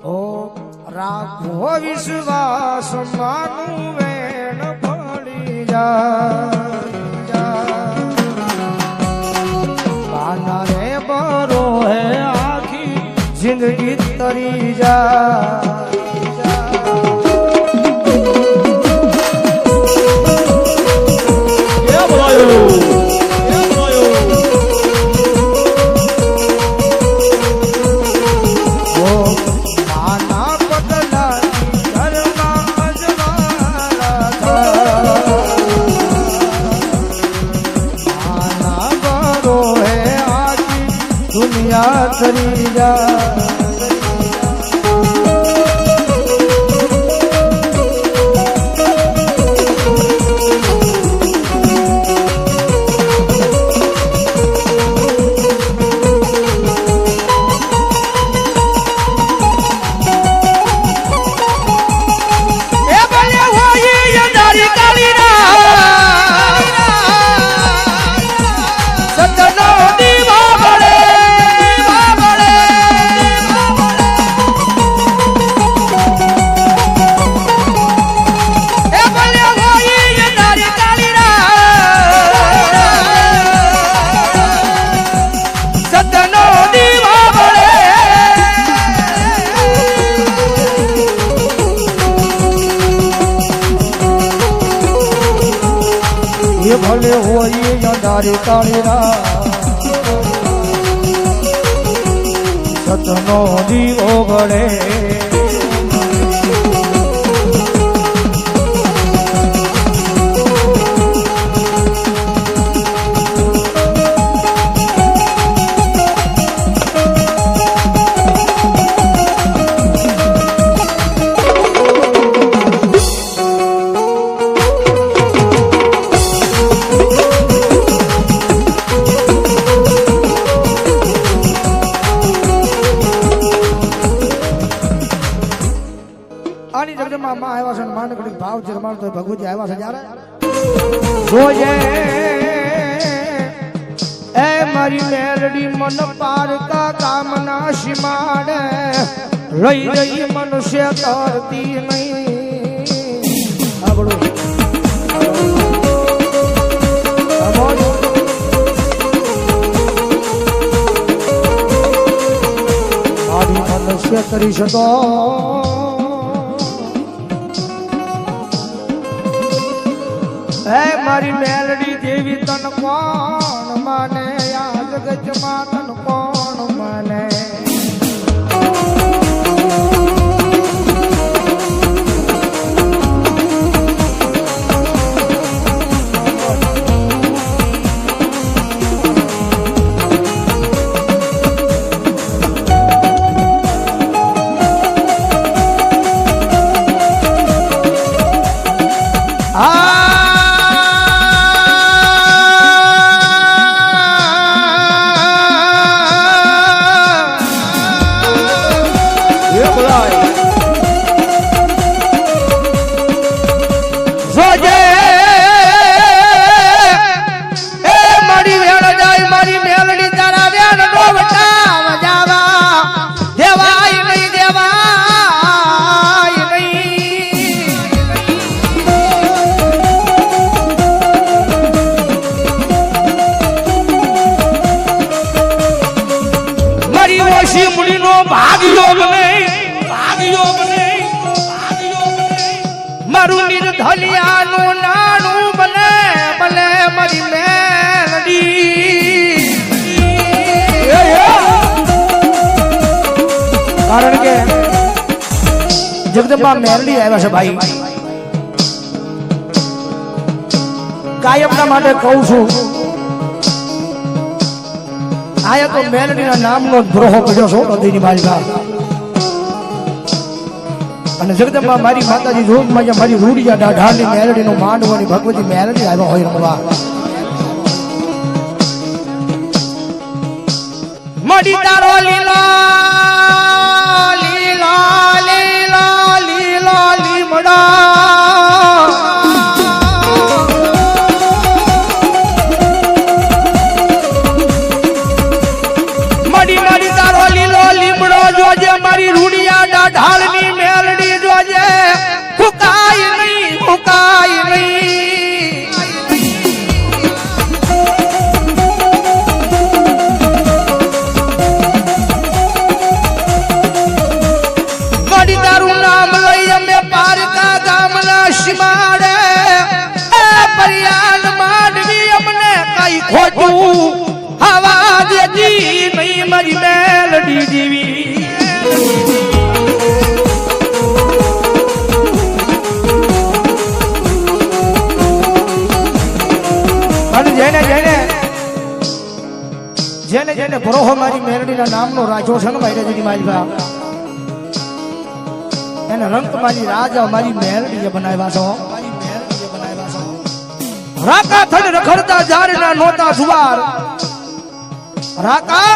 ઓ રાખો વિશ્વાસ માનું વેણ પડી જા કાના રે બરો હે આખી જિંદગી તરી જા કરી જા ભલે હોય અંધારી કાળીરા સતનો દીવો ભળે ભાવ જરમાણ તો ભગવતી આવ્યા છે જ્યારે જોજે એ મારી મેલડી મન પારકા કામના સીમાડે રહી રહી મનુષ્ય તરતી નહીં આપણું મનુષ્ય કરી શકો હે મારી મેલડી દેવી તન કોણ માને આ જગતમાં તન કોણ માને મારું નિર્ધલિયાનું નાનું બને ભલે મારી મેલડી કારણ કે જગદંબા મેલડી આવ્યા છે ભાઈ કાયમના માટે કહું છું આયા તો મેલડીના નામનો દ્રોહ કર્યો છો નદીની માલિકા અને જગદંબા મારી માતાજી જોગમાં મારી રૂડિયા ઢાઢાની મેલડીનો માંડવાની ભગવતી મેલડી આવ્યા હોય રમવા મડી તારો લીલો લીલો લીલો લીલો લીમડા મડી તારો લીલો લીમડો જોજે મારી રૂડિયા ઢાઢા મારી તારું નામ લઈ અમે પારકા ગામના સીમાડે પરિયાલ માંડવી અમને કઈ ખોટું આવા દેતી નહીં મારી મેલડી જીવી જેને જેને જેને જેને ભરોહો મારી મેલડીના નામનો રાજો છે ને ભાઈ મારી બા એને રંગ મારી રાજા મારી મેલડીએ બનાવ્યા છો રાકા થન રખડતા જારના નોતા જુવાર રાકા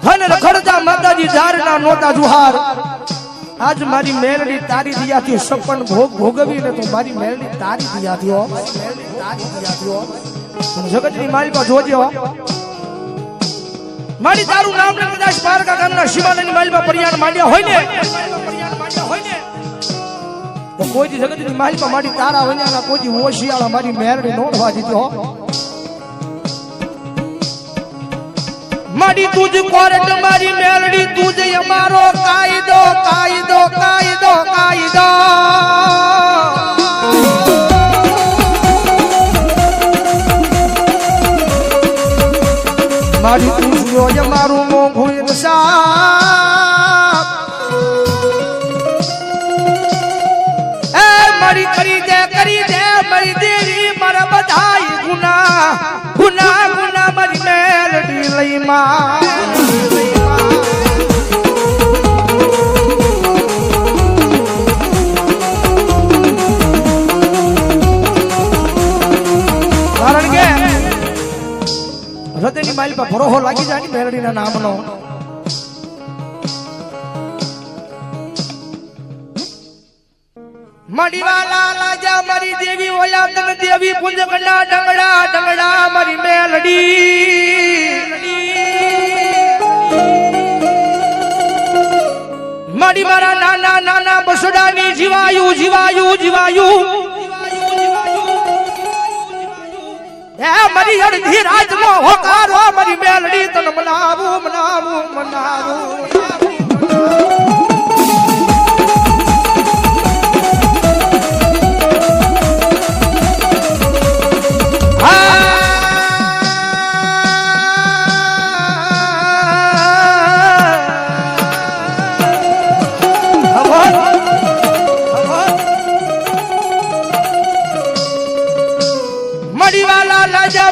થન રખડતા માતાજી જારના નોતા જુહાર આજ મારી મેલડી તારી દિયાથી સપન ભોગ ભોગવીને તો મારી મેલડી તારી દિયાથી હો તારી દિયાથી હો જગતની મારી પાસે જોજો મારી તારું નામ ને કદાચ પારકા ગામના શિવાલયની માલમાં પરિયાણ માંડ્યા હોય ને તો કોઈ જગતની માલમાં મારી તારા વન્યાના કોઈ ઓશિયાળા મારી મેરડી નોડવા દીધો મારી તુજ કોરટ મારી મેરડી તુજ અમારો કાયદો કાયદો કાયદો કાયદો મારી તુજો અમારું મોંઘું ઇન્સાફ એ મારી કરી દે મારી દેવી મારા બધાય ગુના ગુના ગુના મારી મેલડી લઈ માં કારણ કે હૃદયની માઇલ પર ભરોહો લાગી જાય ને મેલડીના નામનો મડીવાલા લાજા મારી દેવી ઓયા તન દેવી પુંજ કંડા ડંગડા ડંગડા મારી મેલડી મડી મારા નાના નાના બસડાની જીવાયું જીવાયું જીવાયું એ મારી અડધી રાતનો હોકારો મારી મેલડી તન મનાવું મનાવું મનાવું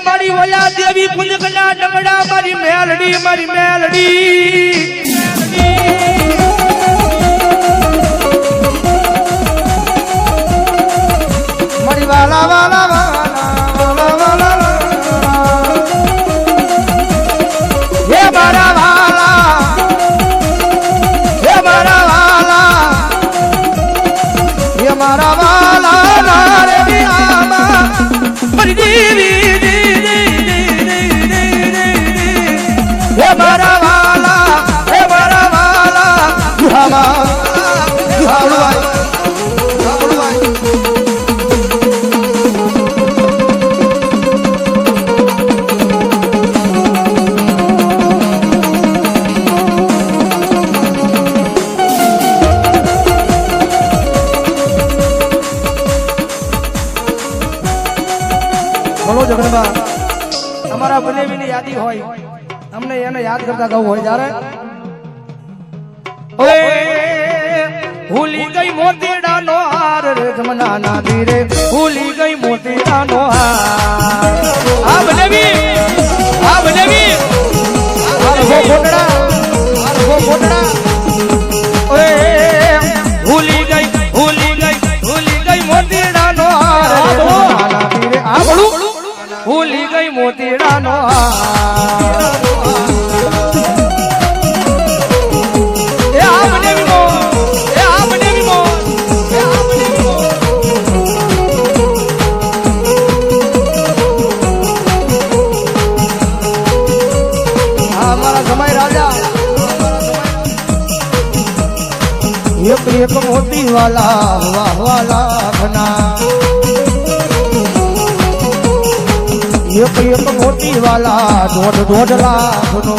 મારી ઓલા દેવી પુંજકના ડંગડા મારી મેલડી મારી વાલા વાલા વાલા હે મારા વાલા હે મારા વાલા હે મારા વાલા રે આમા મારી દેવી મારા વાલા હે મારા વાલા ગુહામાં ગુહાળવાય ગુહાળવાય બોલો જગન્નાથ અમારા બનેવીની યાદી હોય અમને એને યાદ કરતા ગાવું હોય જ્યારે ભૂલી ગઈ મોતીડાનો હાર રે જમનાના ધીરે ભૂલી ગઈ મોતીડાનો હાર આ બનેવી ફોટડા ઓએ ભૂલી ગઈ મોતીડાનો હાર રે જમનાના ધીરે આ બોલું ભૂલી ગઈ મોતીડાનો હાર એક મોતી વાલા વાહ વાલા ઘના એક મોતી વાલા દોઢ લાખનો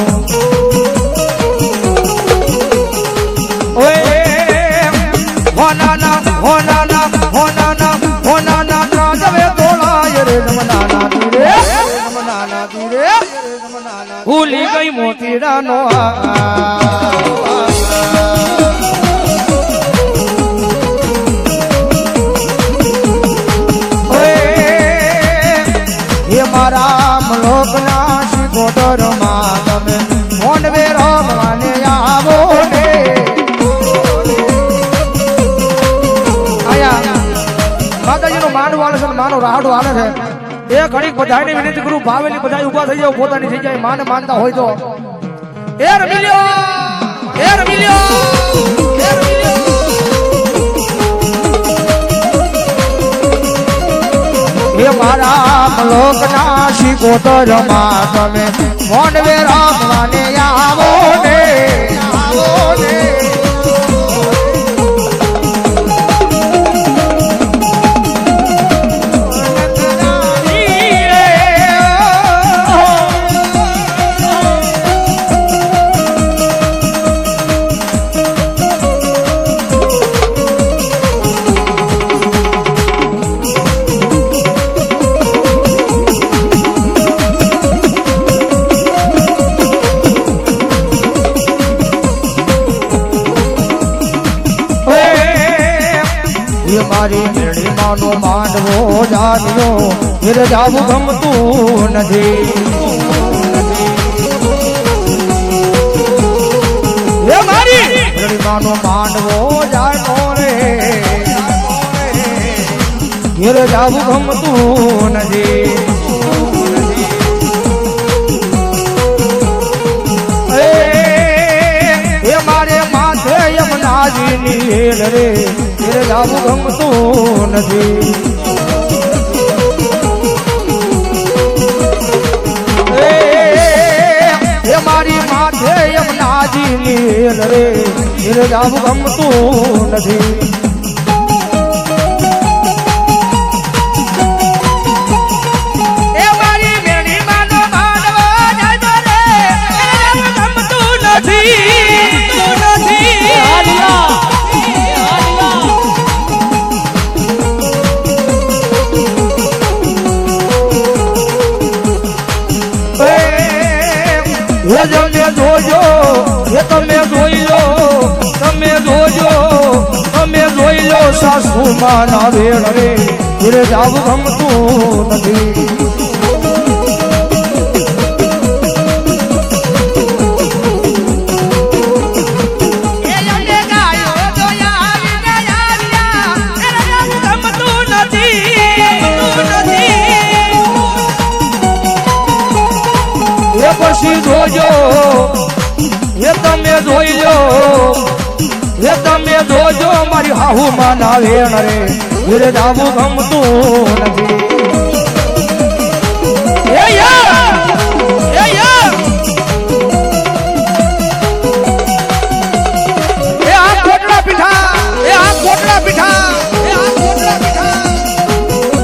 ઓય મોતીડાનો એ મારા લોકના શિકોતરમાં તમે મોનવે રમવાને આવો ને આયા માતાજીનો માંડવો હાલે છે માનો રાહડો હાલે છે એ ઘણી બધાની વિનંતી કરું ભાવેલી બધા ઉભા થઈ જાવ પોતાની થઈ જાય માને માનતા હોય તો એ રમી લ્યો એ રમી લ્યો એ રમી લ્યો એ મારા લોકના શિકોતરમાં તમે મોનવે રમવાને આવો ને આવો ને મારી મેળી માનો માંડવો જાણ્યો ફેર જાવું ગમતું નથી એ મારી મેળી માનો માંડવો જાણ્યો રે ફેર જાવું ગમતું નથી એ મારે માથે યમુનાજીની હેલ રે ફેર જાવું ગમતું નથી એ મારી માથે યમુનાજીની હેલ રે ફેર જાવું ગમતું નથી જોજો એ તમે જોઈ લો સાસુ માના વેણ રે ઘરે જાવું ગમતું નથી પછી જોજો એ તમે જોઈ લો એ તમે જોજો મારી હાહુ માના વેણ રે ઘરે જાવું ગમતું નથી એ આ કોટડા પીઠા એ આ કોટડા પીઠા એ આ કોટડા પીઠા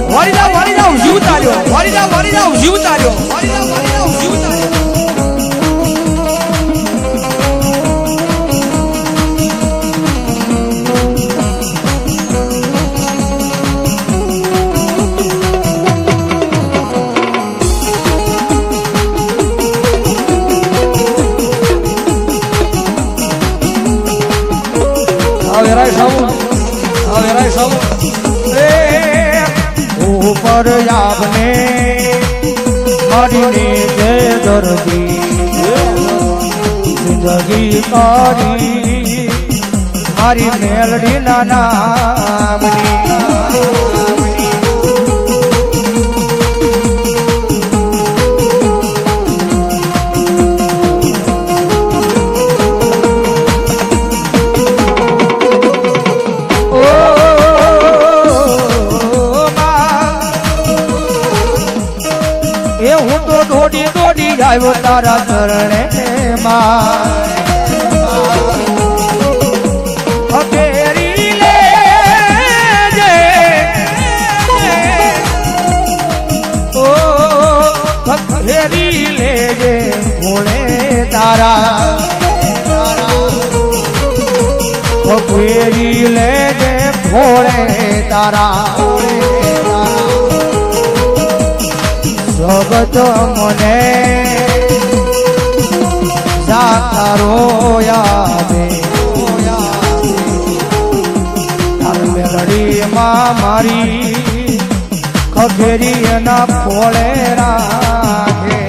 વારી જાવ જીવતા રહ્યો વારી જાવ જીવતા રહ્યો વારી જાવ જીવતા રહ્યો ઉપર આપને મારીને જે દર્દી જિંદગી તારી મારી મેલડી ના નામની હું તો દોડી આવ્યો તારા ચરણે માં ફેરી લેજે ઓ ફેરી લેજે ભોળે તારા ફેરી લેજે ભોળે તારા જગત મને જાતા રોયા દે તાર મેલડીમાં મારી ખભેરી એના ફોળે રાખે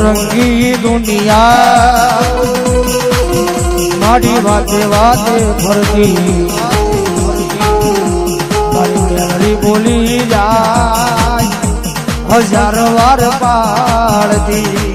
રંગી દુનિયા મારી વાતે વાતે ફરતી મારી મેલડી બોલી જાય 1000 વાર પાડતી